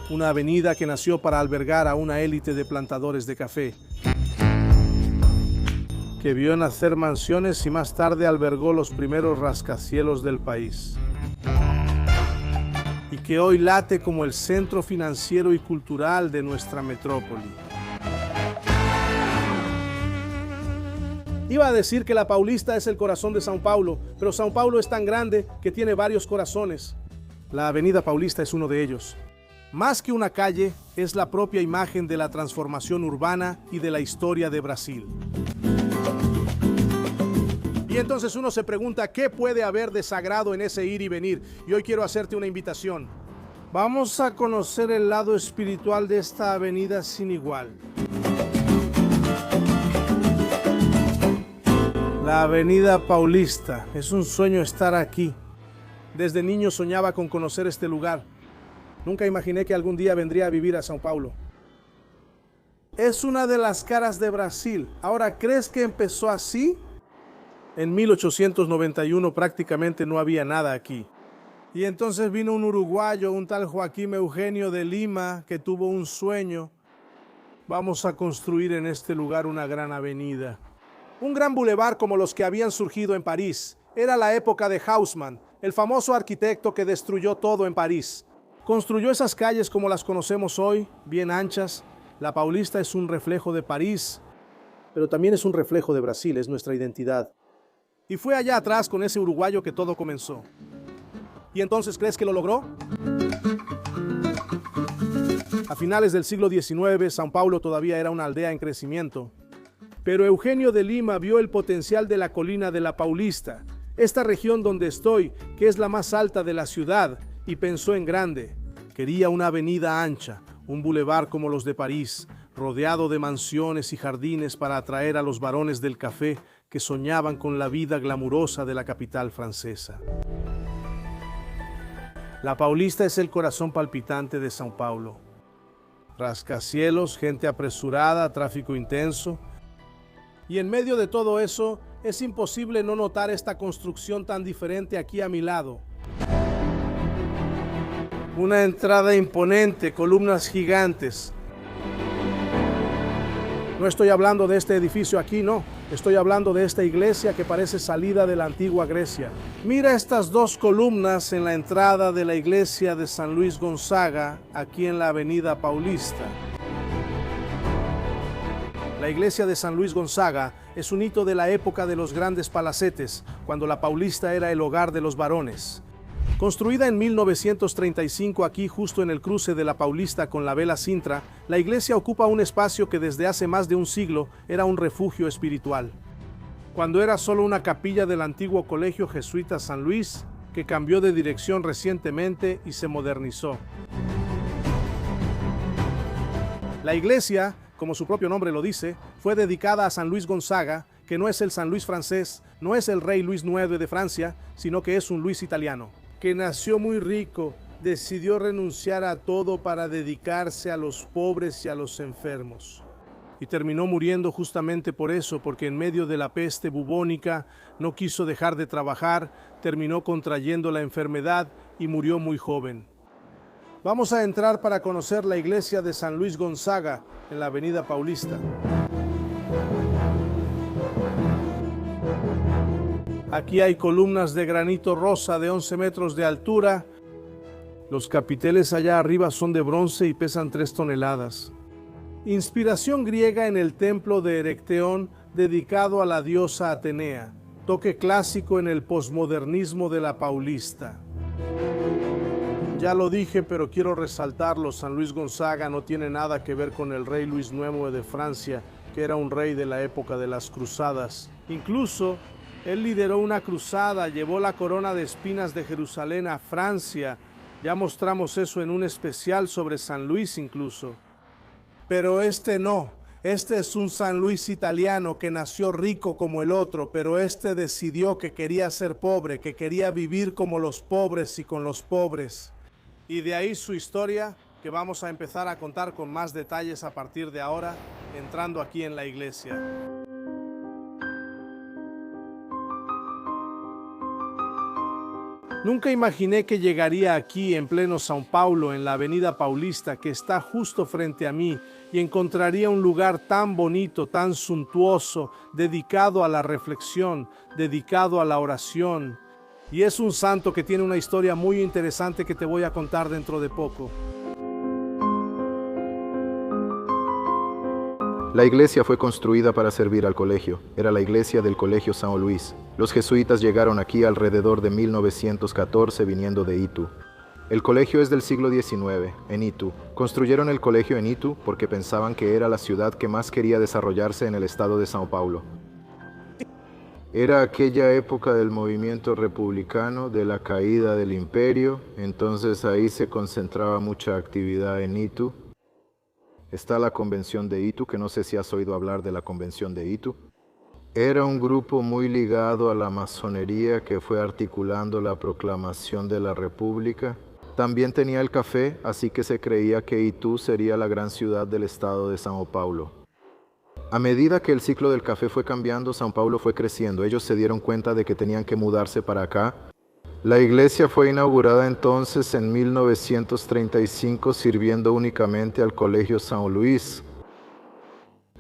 una avenida que nació para albergar a una élite de plantadores de café, que vio nacer mansiones y más tarde albergó los primeros rascacielos del país, y que hoy late como el centro financiero y cultural de nuestra metrópoli. Iba a decir que la Paulista es el corazón de São Paulo, pero São Paulo es tan grande que tiene varios corazones. La Avenida Paulista es uno de ellos. Más que una calle, es la propia imagen de la transformación urbana y de la historia de Brasil. Y entonces uno se pregunta, ¿qué puede haber de sagrado en ese ir y venir? Y hoy quiero hacerte una invitación. Vamos a conocer el lado espiritual de esta avenida sin igual. La Avenida Paulista. Es un sueño estar aquí. Desde niño soñaba con conocer este lugar. Nunca imaginé que algún día vendría a vivir a São Paulo. Es una de las caras de Brasil. Ahora, ¿crees que empezó así? En 1891 prácticamente no había nada aquí. Y entonces vino un uruguayo, un tal Joaquín Eugenio de Lima, que tuvo un sueño. Vamos a construir en este lugar una gran avenida. Un gran bulevar como los que habían surgido en París. Era la época de Haussmann, el famoso arquitecto que destruyó todo en París. Construyó esas calles como las conocemos hoy, bien anchas. La Paulista es un reflejo de París, pero también es un reflejo de Brasil, es nuestra identidad. Y fue allá atrás con ese uruguayo que todo comenzó. ¿Y entonces crees que lo logró? A finales del siglo XIX, São Paulo todavía era una aldea en crecimiento. Pero Eugenio de Lima vio el potencial de la colina de la Paulista, esta región donde estoy, que es la más alta de la ciudad, y pensó en grande. Quería una avenida ancha, un bulevar como los de París, rodeado de mansiones y jardines para atraer a los varones del café que soñaban con la vida glamurosa de la capital francesa. La Paulista es el corazón palpitante de São Paulo. Rascacielos, gente apresurada, tráfico intenso. Y en medio de todo eso, es imposible no notar esta construcción tan diferente aquí a mi lado. Una entrada imponente, columnas gigantes. No estoy hablando de este edificio aquí, no. Estoy hablando de esta iglesia que parece salida de la antigua Grecia. Mira estas dos columnas en la entrada de la iglesia de San Luis Gonzaga, aquí en la Avenida Paulista. La iglesia de San Luis Gonzaga es un hito de la época de los grandes palacetes, cuando la Paulista era el hogar de los varones. Construida en 1935 aquí justo en el cruce de la Paulista con la Vela Sintra, la iglesia ocupa un espacio que desde hace más de un siglo era un refugio espiritual. Cuando era solo una capilla del antiguo colegio jesuita San Luis, que cambió de dirección recientemente y se modernizó. La iglesia, como su propio nombre lo dice, fue dedicada a San Luis Gonzaga, que no es el San Luis francés, no es el rey Luis IX de Francia, sino que es un Luis italiano, que nació muy rico, decidió renunciar a todo para dedicarse a los pobres y a los enfermos. Y terminó muriendo justamente por eso, porque en medio de la peste bubónica no quiso dejar de trabajar, terminó contrayendo la enfermedad y murió muy joven. Vamos a entrar para conocer la iglesia de San Luis Gonzaga en la Avenida Paulista. Aquí hay columnas de granito rosa de 11 metros de altura. Los capiteles allá arriba son de bronce y pesan 3 toneladas. Inspiración griega en el templo de Erecteón dedicado a la diosa Atenea. Toque clásico en el posmodernismo de la Paulista. Ya lo dije, pero quiero resaltarlo, San Luis Gonzaga no tiene nada que ver con el rey Luis IX de Francia, que era un rey de la época de las cruzadas. Incluso, él lideró una cruzada, llevó la corona de espinas de Jerusalén a Francia. Ya mostramos eso en un especial sobre San Luis incluso. Pero este no. Este es un San Luis italiano que nació rico como el otro, pero este decidió que quería ser pobre, que quería vivir como los pobres y con los pobres. Y de ahí su historia, que vamos a empezar a contar con más detalles a partir de ahora, entrando aquí en la iglesia. Nunca imaginé que llegaría aquí en pleno São Paulo, en la Avenida Paulista, que está justo frente a mí, y encontraría un lugar tan bonito, tan suntuoso, dedicado a la reflexión, dedicado a la oración. Y es un santo que tiene una historia muy interesante que te voy a contar dentro de poco. La iglesia fue construida para servir al colegio. Era la iglesia del Colegio São Luís. Los jesuitas llegaron aquí alrededor de 1914 viniendo de Itu. El colegio es del siglo XIX, en Itu. Construyeron el colegio en Itu porque pensaban que era la ciudad que más quería desarrollarse en el estado de São Paulo. Era aquella época del movimiento republicano, de la caída del imperio, entonces ahí se concentraba mucha actividad en Itu. Está la Convención de Itu, que no sé si has oído hablar de la Convención de Itu. Era un grupo muy ligado a la masonería que fue articulando la proclamación de la República. También tenía el café, así que se creía que Itu sería la gran ciudad del estado de São Paulo. A medida que el ciclo del café fue cambiando, São Paulo fue creciendo. Ellos se dieron cuenta de que tenían que mudarse para acá. La iglesia fue inaugurada entonces en 1935 sirviendo únicamente al Colegio São Luís.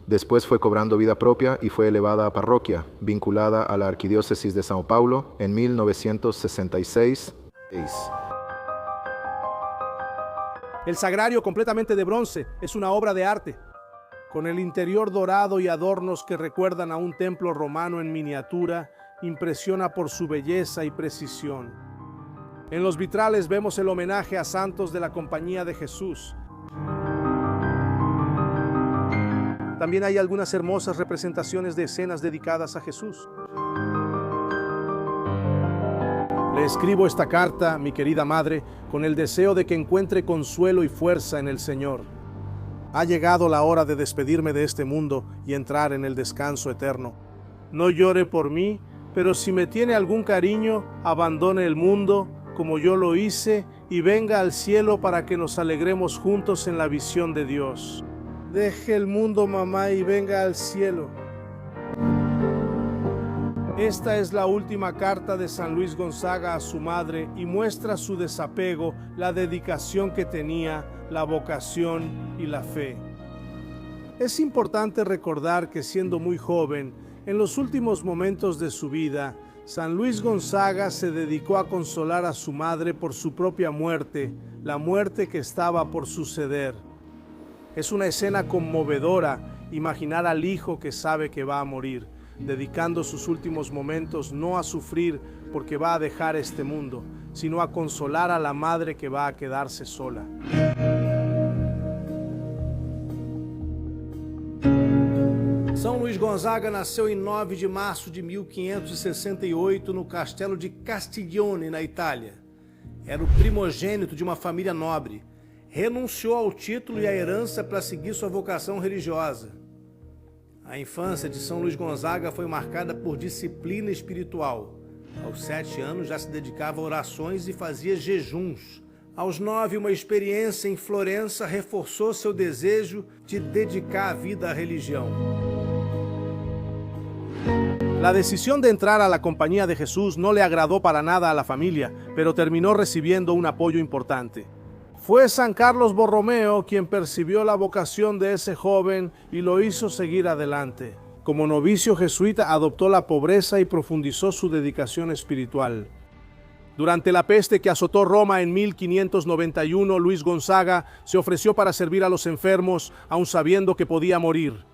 Después fue cobrando vida propia y fue elevada a parroquia, vinculada a la Arquidiócesis de São Paulo en 1966. El sagrario, completamente de bronce, es una obra de arte, con el interior dorado y adornos que recuerdan a un templo romano en miniatura. Impresiona por su belleza y precisión. En los vitrales vemos el homenaje a santos de la Compañía de Jesús. También hay algunas hermosas representaciones de escenas dedicadas a Jesús. Le escribo esta carta, mi querida madre, con el deseo de que encuentre consuelo y fuerza en el Señor. Ha llegado la hora de despedirme de este mundo y entrar en el descanso eterno. No llore por mí, pero si me tiene algún cariño, abandone el mundo como yo lo hice y venga al cielo para que nos alegremos juntos en la visión de Dios. Deje el mundo, mamá, y venga al cielo. Esta es la última carta de San Luis Gonzaga a su madre y muestra su desapego, la dedicación que tenía, la vocación y la fe. Es importante recordar que siendo muy joven, en los últimos momentos de su vida, San Luis Gonzaga se dedicó a consolar a su madre por su propia muerte, la muerte que estaba por suceder. Es una escena conmovedora imaginar al hijo que sabe que va a morir, dedicando sus últimos momentos no a sufrir porque va a dejar este mundo, sino a consolar a la madre que va a quedarse sola. São Luís Gonzaga nasceu em 9 de março de 1568 no castelo de Castiglione, na Itália. Era o primogênito de uma família nobre. Renunciou ao título e à herança para seguir sua vocação religiosa. A infância de São Luís Gonzaga foi marcada por disciplina espiritual. Aos 7 anos já se dedicava a orações e fazia jejuns. Aos 9, uma experiência em Florença reforçou seu desejo de dedicar a vida à religião. La decisión de entrar a la Compañía de Jesús no le agradó para nada a la familia, pero terminó recibiendo un apoyo importante. Fue San Carlos Borromeo quien percibió la vocación de ese joven y lo hizo seguir adelante. Como novicio jesuita adoptó la pobreza y profundizó su dedicación espiritual. Durante la peste que azotó Roma en 1591, Luis Gonzaga se ofreció para servir a los enfermos, aun sabiendo que podía morir.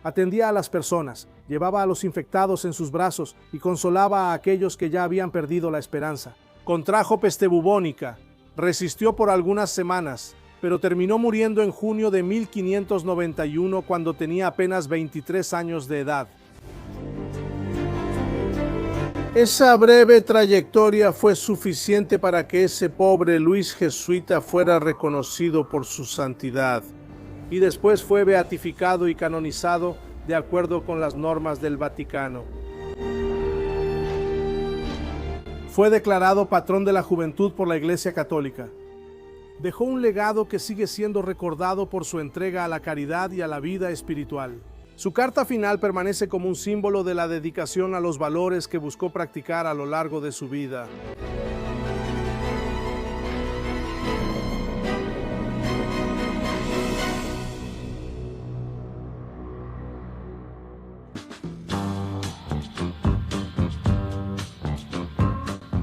Atendía a las personas, llevaba a los infectados en sus brazos y consolaba a aquellos que ya habían perdido la esperanza. Contrajo peste bubónica, resistió por algunas semanas, pero terminó muriendo en junio de 1591 cuando tenía apenas 23 años de edad. Esa breve trayectoria fue suficiente para que ese pobre Luis jesuita fuera reconocido por su santidad y después fue beatificado y canonizado de acuerdo con las normas del Vaticano. Fue declarado patrón de la juventud por la Iglesia Católica. Dejó un legado que sigue siendo recordado por su entrega a la caridad y a la vida espiritual. Su carta final permanece como un símbolo de la dedicación a los valores que buscó practicar a lo largo de su vida.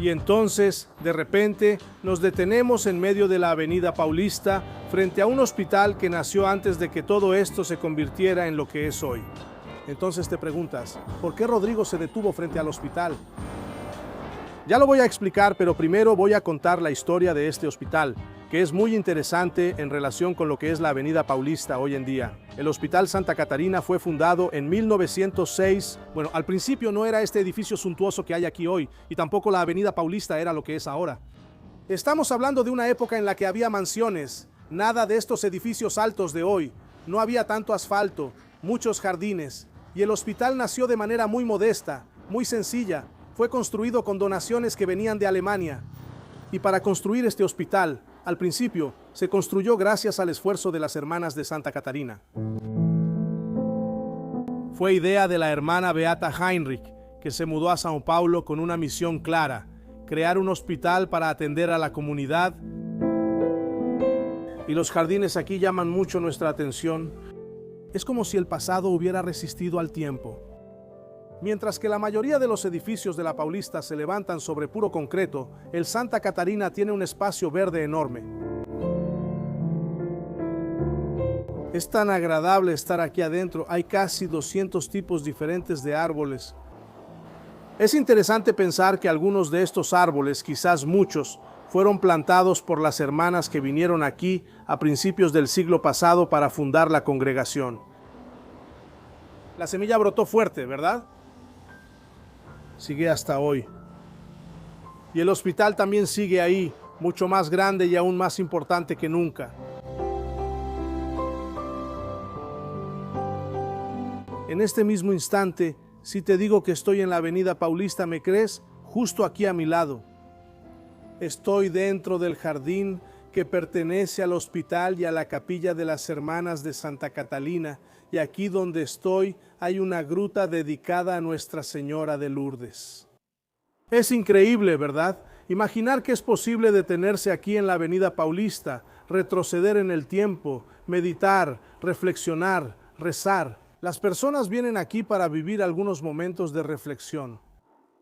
Y entonces, de repente, nos detenemos en medio de la Avenida Paulista, frente a un hospital que nació antes de que todo esto se convirtiera en lo que es hoy. Entonces te preguntas, ¿por qué Rodrigo se detuvo frente al hospital? Ya lo voy a explicar, pero primero voy a contar la historia de este hospital, que es muy interesante en relación con lo que es la Avenida Paulista hoy en día. El Hospital Santa Catarina fue fundado en 1906. Bueno, al principio no era este edificio suntuoso que hay aquí hoy, y tampoco la Avenida Paulista era lo que es ahora. Estamos hablando de una época en la que había mansiones, nada de estos edificios altos de hoy. No había tanto asfalto, muchos jardines, y el hospital nació de manera muy modesta, muy sencilla. Fue construido con donaciones que venían de Alemania. Y para construir este hospital, al principio, se construyó gracias al esfuerzo de las hermanas de Santa Catarina. Fue idea de la hermana Beata Heinrich, que se mudó a Sao Paulo con una misión clara: crear un hospital para atender a la comunidad. Y los jardines aquí llaman mucho nuestra atención. Es como si el pasado hubiera resistido al tiempo. Mientras que la mayoría de los edificios de la Paulista se levantan sobre puro concreto, el Santa Catarina tiene un espacio verde enorme. Es tan agradable estar aquí adentro, hay casi 200 tipos diferentes de árboles. Es interesante pensar que algunos de estos árboles, quizás muchos, fueron plantados por las hermanas que vinieron aquí a principios del siglo pasado para fundar la congregación. La semilla brotó fuerte, ¿verdad? Sigue hasta hoy. Y el hospital también sigue ahí, mucho más grande y aún más importante que nunca. En este mismo instante, si te digo que estoy en la Avenida Paulista, ¿me crees? Justo aquí a mi lado. Estoy dentro del jardín que pertenece al hospital y a la capilla de las hermanas de Santa Catalina, y aquí donde estoy hay una gruta dedicada a Nuestra Señora de Lourdes. Es increíble, ¿verdad? Imaginar que es posible detenerse aquí en la Avenida Paulista, retroceder en el tiempo, meditar, reflexionar, rezar. Las personas vienen aquí para vivir algunos momentos de reflexión,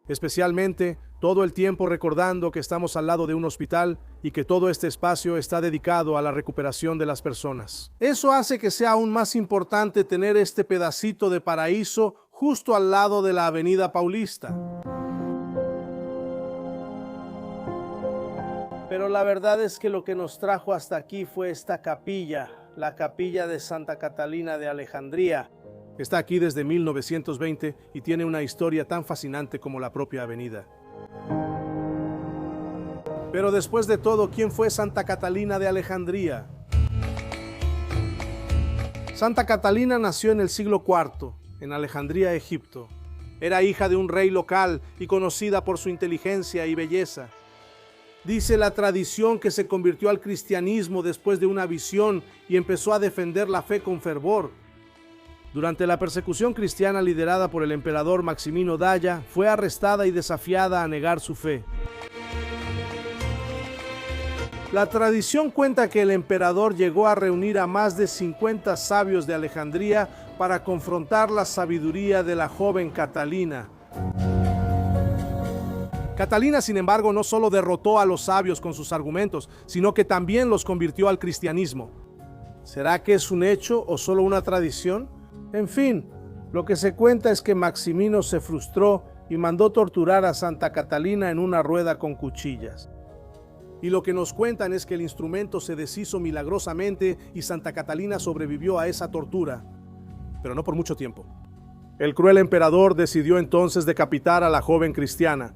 especialmente todo el tiempo recordando que estamos al lado de un hospital y que todo este espacio está dedicado a la recuperación de las personas. Eso hace que sea aún más importante tener este pedacito de paraíso justo al lado de la Avenida Paulista. Pero la verdad es que lo que nos trajo hasta aquí fue esta capilla, la capilla de Santa Catalina de Alejandría. Está aquí desde 1920 y tiene una historia tan fascinante como la propia avenida. Pero después de todo, ¿quién fue Santa Catalina de Alejandría? Santa Catalina nació en el siglo IV, en Alejandría, Egipto. Era hija de un rey local y conocida por su inteligencia y belleza. Dice la tradición que se convirtió al cristianismo después de una visión y empezó a defender la fe con fervor. Durante la persecución cristiana liderada por el emperador Maximino Daya, fue arrestada y desafiada a negar su fe. La tradición cuenta que el emperador llegó a reunir a más de 50 sabios de Alejandría para confrontar la sabiduría de la joven Catalina. Catalina, sin embargo, no solo derrotó a los sabios con sus argumentos, sino que también los convirtió al cristianismo. ¿Será que es un hecho o solo una tradición? En fin, lo que se cuenta es que Maximino se frustró y mandó torturar a Santa Catalina en una rueda con cuchillas. Y lo que nos cuentan es que el instrumento se deshizo milagrosamente y Santa Catalina sobrevivió a esa tortura, pero no por mucho tiempo. El cruel emperador decidió entonces decapitar a la joven cristiana,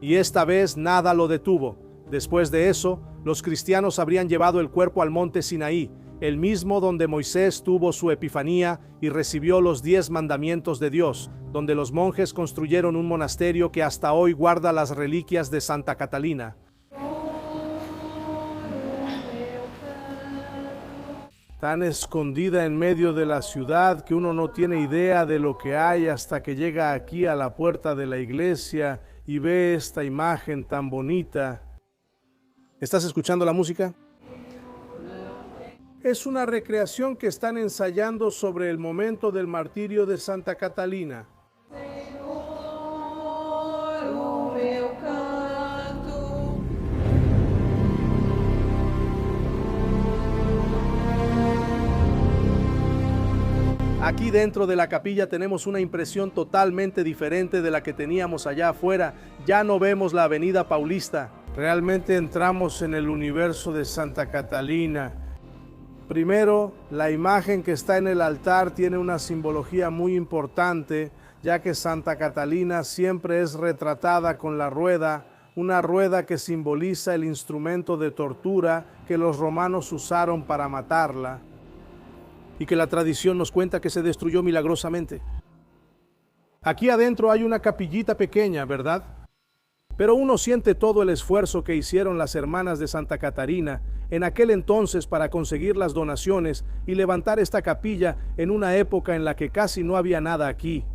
y esta vez nada lo detuvo. Después de eso, los cristianos habrían llevado el cuerpo al monte Sinaí, el mismo donde Moisés tuvo su epifanía y recibió los 10 mandamientos de Dios, donde los monjes construyeron un monasterio que hasta hoy guarda las reliquias de Santa Catalina. Tan escondida en medio de la ciudad que uno no tiene idea de lo que hay hasta que llega aquí a la puerta de la iglesia y ve esta imagen tan bonita. ¿Estás escuchando la música? Es una recreación que están ensayando sobre el momento del martirio de Santa Catalina. Aquí dentro de la capilla tenemos una impresión totalmente diferente de la que teníamos allá afuera. Ya no vemos la avenida Paulista. Realmente entramos en el universo de Santa Catalina. Primero, la imagen que está en el altar tiene una simbología muy importante, ya que Santa Catalina siempre es retratada con la rueda, una rueda que simboliza el instrumento de tortura que los romanos usaron para matarla, y que la tradición nos cuenta que se destruyó milagrosamente. Aquí adentro hay una capillita pequeña, ¿verdad? Pero uno siente todo el esfuerzo que hicieron las hermanas de Santa Catarina en aquel entonces para conseguir las donaciones y levantar esta capilla en una época en la que casi no había nada aquí.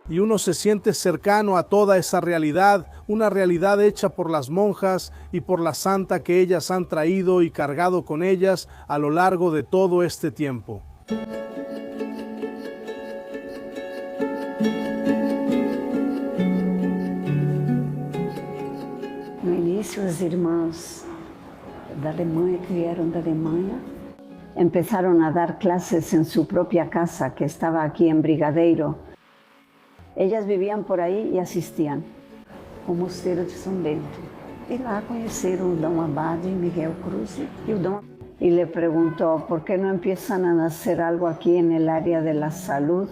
Y uno se siente cercano a toda esa realidad, una realidad hecha por las monjas y por la santa que ellas han traído y cargado con ellas a lo largo de todo este tiempo. No início, as irmãs da Alemanha, que vieram da Alemanha, empezaron a dar clases en su propia casa, que estaba aquí en Brigadeiro. Ellas vivían por ahí y asistían, o Mosteiro de São Bento. E lá conheceram o Dom Abade Miguel Cruz y o Dom. Y le preguntó, ¿por qué no empiezan a hacer algo aquí en el área de la salud?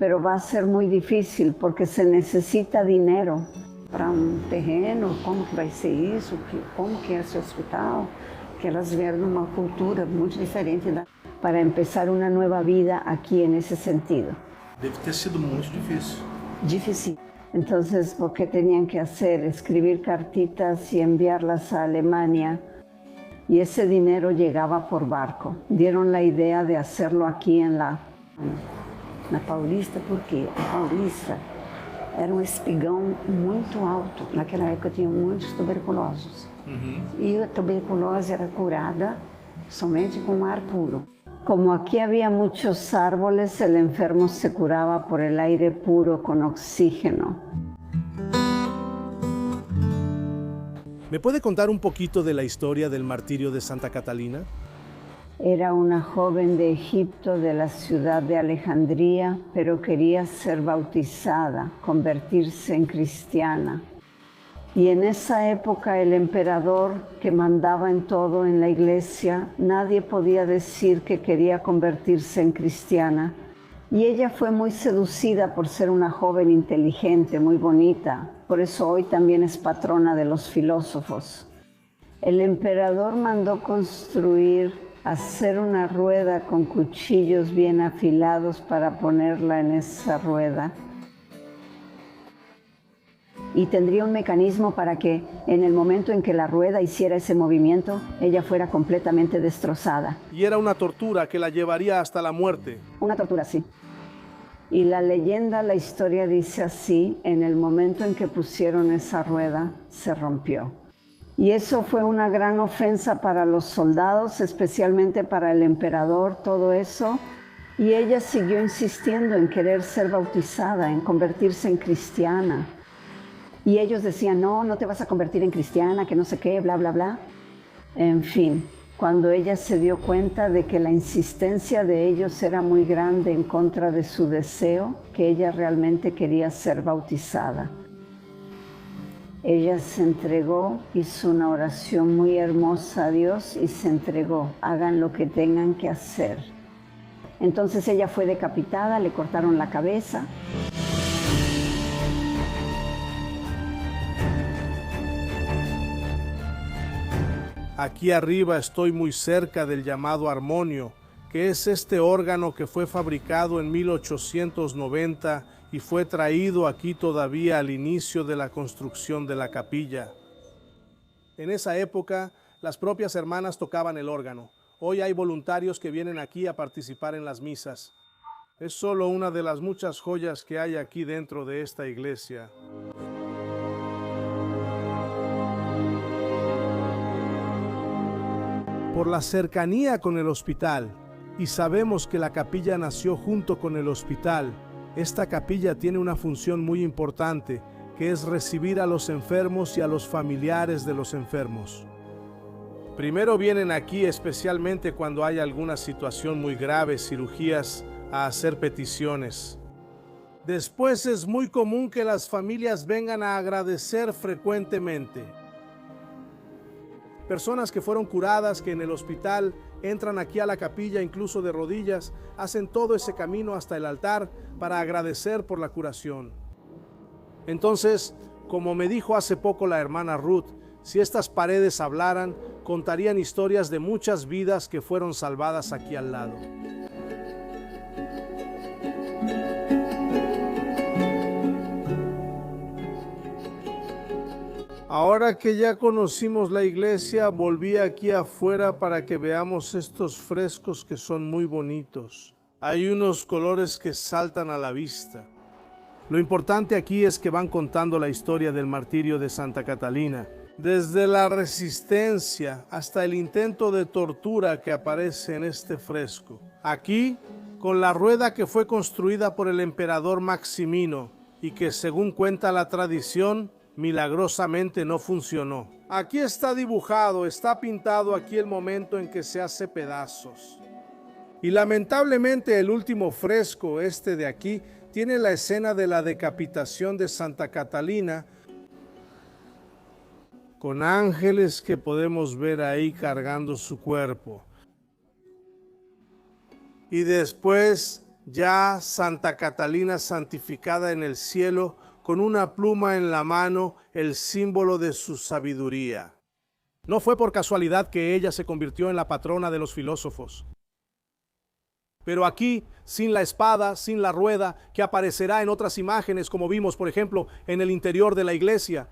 Pero va a ser muy difícil porque se necesita dinero para terreno, como que vai ser isso, como que é esse hospital, que elas vieram de uma cultura muito diferente para empezar una nueva vida aquí en ese sentido. Debe ter sido muito difícil. Difícil. Entonces, ¿por qué tenían que hacer? Escribir cartitas y enviarlas a Alemania. Y ese dinero llegaba por barco. Dieron la idea de hacerlo aquí en la Paulista, porque a Paulista era um espigão muito alto. Naquela época tinha muitos tuberculosos. Y a tuberculose era curada somente con ar puro. Como aquí había muchos árboles, el enfermo se curaba por el aire puro con oxígeno. ¿Me puede contar un poquito de la historia del martirio de Santa Catalina? Era una joven de Egipto, de la ciudad de Alejandría, pero quería ser bautizada, convertirse en cristiana. Y en esa época el emperador, que mandaba en todo en la iglesia, nadie podía decir que quería convertirse en cristiana. Y ella fue muy seducida por ser una joven inteligente, muy bonita. Por eso hoy también es patrona de los filósofos. El emperador mandó hacer una rueda con cuchillos bien afilados para ponerla en esa rueda. Y tendría un mecanismo para que en el momento en que la rueda hiciera ese movimiento, ella fuera completamente destrozada. Y era una tortura que la llevaría hasta la muerte. Una tortura, sí. Y la leyenda, la historia dice así: en el momento en que pusieron esa rueda, se rompió. Y eso fue una gran ofensa para los soldados, especialmente para el emperador, todo eso. Y ella siguió insistiendo en querer ser bautizada, en convertirse en cristiana. Y ellos decían, no, no te vas a convertir en cristiana, que no sé qué, bla, bla, bla. En fin, cuando ella se dio cuenta de que la insistencia de ellos era muy grande en contra de su deseo, que ella realmente quería ser bautizada. Ella se entregó, hizo una oración muy hermosa a Dios y se entregó. Hagan lo que tengan que hacer. Entonces ella fue decapitada, le cortaron la cabeza. Aquí arriba estoy muy cerca del llamado armonio, que es este órgano que fue fabricado en 1890 y fue traído aquí todavía al inicio de la construcción de la capilla. En esa época, las propias hermanas tocaban el órgano. Hoy hay voluntarios que vienen aquí a participar en las misas. Es solo una de las muchas joyas que hay aquí dentro de esta iglesia. Por la cercanía con el hospital, y sabemos que la capilla nació junto con el hospital, esta capilla tiene una función muy importante, que es recibir a los enfermos y a los familiares de los enfermos. Primero vienen aquí especialmente cuando hay alguna situación muy grave, cirugías, a hacer peticiones. Después es muy común que las familias vengan a agradecer frecuentemente. Personas que fueron curadas, que en el hospital entran aquí a la capilla incluso de rodillas, hacen todo ese camino hasta el altar para agradecer por la curación. Entonces, como me dijo hace poco la hermana Ruth, si estas paredes hablaran, contarían historias de muchas vidas que fueron salvadas aquí al lado. Ahora que ya conocimos la iglesia, volví aquí afuera para que veamos estos frescos que son muy bonitos. Hay unos colores que saltan a la vista. Lo importante aquí es que van contando la historia del martirio de Santa Catalina, desde la resistencia hasta el intento de tortura que aparece en este fresco. Aquí, con la rueda que fue construida por el emperador Maximino y que, según cuenta la tradición, milagrosamente no funcionó. Aquí está dibujado, está pintado aquí el momento en que se hace pedazos. Y lamentablemente el último fresco, este de aquí, tiene la escena de la decapitación de Santa Catalina, con ángeles que podemos ver ahí cargando su cuerpo. Y después ya Santa Catalina santificada en el cielo, con una pluma en la mano, el símbolo de su sabiduría. No fue por casualidad que ella se convirtió en la patrona de los filósofos. Pero aquí, sin la espada, sin la rueda, que aparecerá en otras imágenes, como vimos, por ejemplo, en el interior de la iglesia.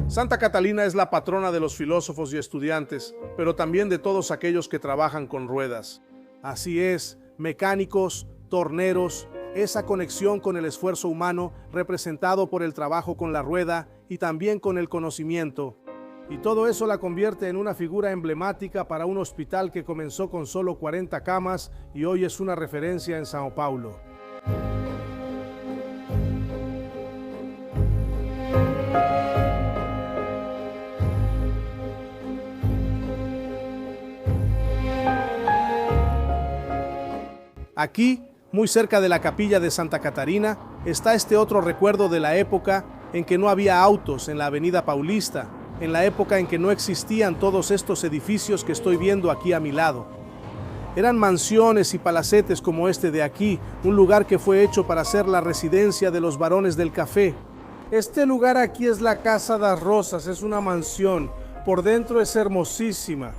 Santa Catalina es la patrona de los filósofos y estudiantes, pero también de todos aquellos que trabajan con ruedas. Así es, mecánicos, torneros, esa conexión con el esfuerzo humano representado por el trabajo con la rueda y también con el conocimiento. Y todo eso la convierte en una figura emblemática para un hospital que comenzó con solo 40 camas y hoy es una referencia en Sao Paulo. Aquí, muy cerca de la capilla de Santa Catarina, está este otro recuerdo de la época en que no había autos en la avenida Paulista, en la época en que no existían todos estos edificios que estoy viendo aquí a mi lado. Eran mansiones y palacetes como este de aquí, un lugar que fue hecho para ser la residencia de los varones del café. Este lugar aquí es la Casa das Rosas, es una mansión, por dentro es hermosísima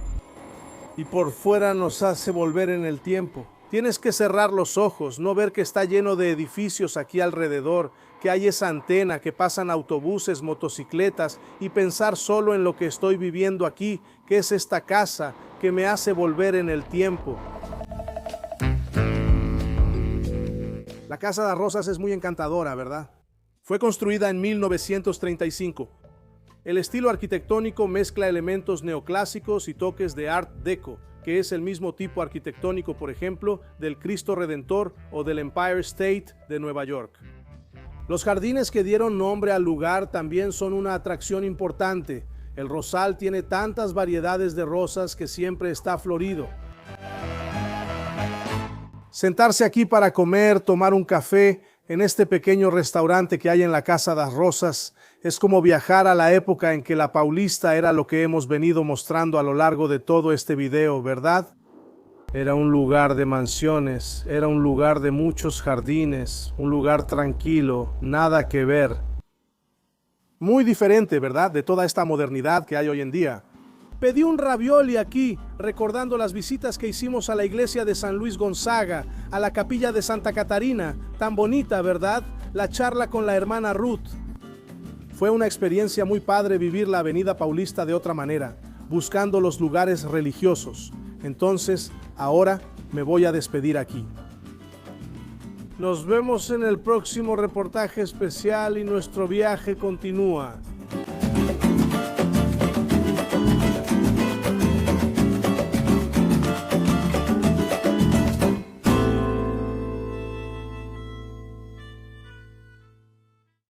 y por fuera nos hace volver en el tiempo. Tienes que cerrar los ojos, no ver que está lleno de edificios aquí alrededor, que hay esa antena, que pasan autobuses, motocicletas y pensar solo en lo que estoy viviendo aquí, que es esta casa que me hace volver en el tiempo. La Casa das Rosas es muy encantadora, ¿verdad? Fue construida en 1935. El estilo arquitectónico mezcla elementos neoclásicos y toques de Art Deco, que es el mismo tipo arquitectónico, por ejemplo, del Cristo Redentor o del Empire State de Nueva York. Los jardines que dieron nombre al lugar también son una atracción importante. El rosal tiene tantas variedades de rosas que siempre está florido. Sentarse aquí para comer, tomar un café en este pequeño restaurante que hay en la Casa das Rosas es como viajar a la época en que la Paulista era lo que hemos venido mostrando a lo largo de todo este video, ¿verdad? Era un lugar de mansiones, era un lugar de muchos jardines, un lugar tranquilo, nada que ver. Muy diferente, ¿verdad?, de toda esta modernidad que hay hoy en día. Pedí un ravioli aquí, recordando las visitas que hicimos a la iglesia de San Luis Gonzaga, a la capilla de Santa Catarina, tan bonita, ¿verdad? La charla con la hermana Ruth. Fue una experiencia muy padre vivir la avenida Paulista de otra manera, buscando los lugares religiosos. Entonces, ahora me voy a despedir aquí. Nos vemos en el próximo reportaje especial y nuestro viaje continúa.